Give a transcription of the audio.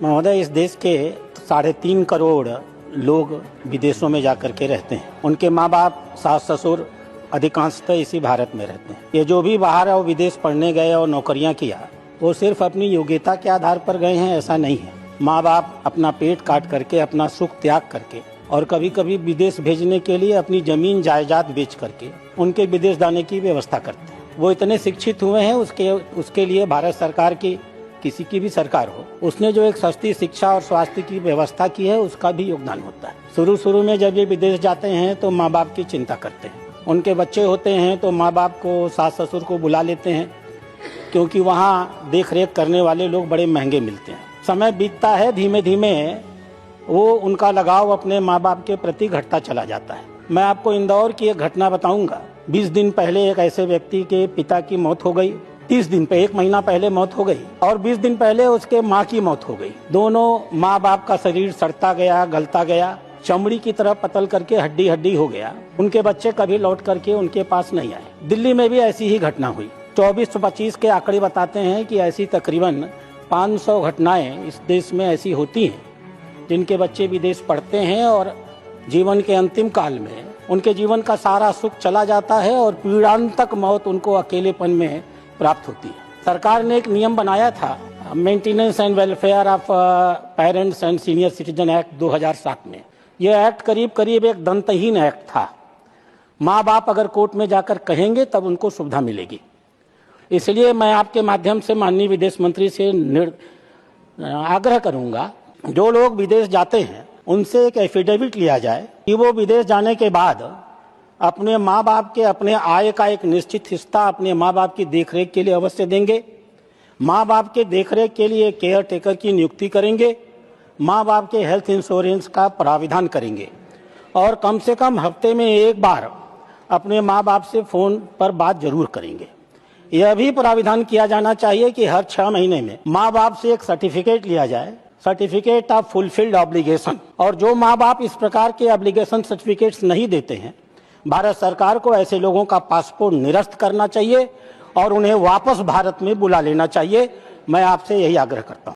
महोदय, इस देश के 3.5 करोड़ लोग विदेशों में जाकर के रहते हैं। उनके माँ बाप, सास ससुर अधिकांशतः इसी भारत में रहते हैं। ये जो भी बाहर और विदेश पढ़ने गए और नौकरियां किया, वो सिर्फ अपनी योग्यता के आधार पर गए हैं, ऐसा नहीं है। माँ बाप अपना पेट काट करके, अपना सुख त्याग करके और कभी कभी विदेश भेजने के लिए अपनी जमीन जायदाद बेच करके उनके विदेश जाने की व्यवस्था करते हैं। वो इतने शिक्षित हुए हैं, उसके लिए भारत सरकार की, किसी की भी सरकार हो, उसने जो एक सस्ती शिक्षा और स्वास्थ्य की व्यवस्था की है, उसका भी योगदान होता है। शुरू में जब ये विदेश जाते हैं तो माँ बाप की चिंता करते हैं। उनके बच्चे होते हैं तो माँ बाप को, सास ससुर को बुला लेते हैं, क्योंकि वहाँ देख रेख करने वाले लोग बड़े महंगे मिलते हैं। समय बीतता है, धीमे धीमे वो उनका लगाव अपने माँ बाप के प्रति घटता चला जाता है। मैं आपको इंदौर की एक घटना बताऊंगा। 20 दिन पहले एक ऐसे व्यक्ति के पिता की मौत हो गई। 30 दिन पे, 1 महीना पहले मौत हो गई और 20 दिन पहले उसके माँ की मौत हो गई। दोनों माँ बाप का शरीर सड़ता गया, गलता गया, चमड़ी की तरह पतल करके हड्डी हड्डी हो गया। उनके बच्चे कभी लौट करके उनके पास नहीं आए। दिल्ली में भी ऐसी ही घटना हुई। 24-25 के आंकड़े बताते हैं कि ऐसी तकरीबन 500 घटनाएं इस देश में ऐसी होती हैं, जिनके बच्चे विदेश पढ़ते हैं और जीवन के अंतिम काल में उनके जीवन का सारा सुख चला जाता है और पीड़ांतक मौत उनको अकेलेपन में प्राप्त होती है। सरकार ने एक नियम बनाया था, maintenance and welfare of parents and senior citizen act 2007 में। यह एक्ट करीब एक दंतहीन एक्ट था। माँ बाप अगर कोर्ट में जाकर कहेंगे तब उनको सुविधा मिलेगी। इसलिए मैं आपके माध्यम से माननीय विदेश मंत्री से आग्रह करूंगा, जो लोग विदेश जाते हैं उनसे एक एफिडेविट लिया जाए कि वो विदेश जाने के बाद अपने माँ बाप के अपने आय का एक निश्चित हिस्सा अपने माँ बाप की देखरेख के लिए अवश्य देंगे। माँ बाप के देखरेख के लिए केयर टेकर की नियुक्ति करेंगे। माँ बाप के हेल्थ इंश्योरेंस का प्राविधान करेंगे और कम से कम हफ्ते में एक बार अपने माँ बाप से फोन पर बात जरूर करेंगे। यह भी प्राविधान किया जाना चाहिए कि हर 6 महीने में माँ बाप से एक सर्टिफिकेट लिया जाए, सर्टिफिकेट ऑफ फुलफिल्ड ऑब्लिगेशन। और जो माँ बाप इस प्रकार के ऑब्लिगेशन सर्टिफिकेट्स नहीं देते हैं, भारत सरकार को ऐसे लोगों का पासपोर्ट निरस्त करना चाहिए और उन्हें वापस भारत में बुला लेना चाहिए। मैं आपसे यही आग्रह करता हूँ।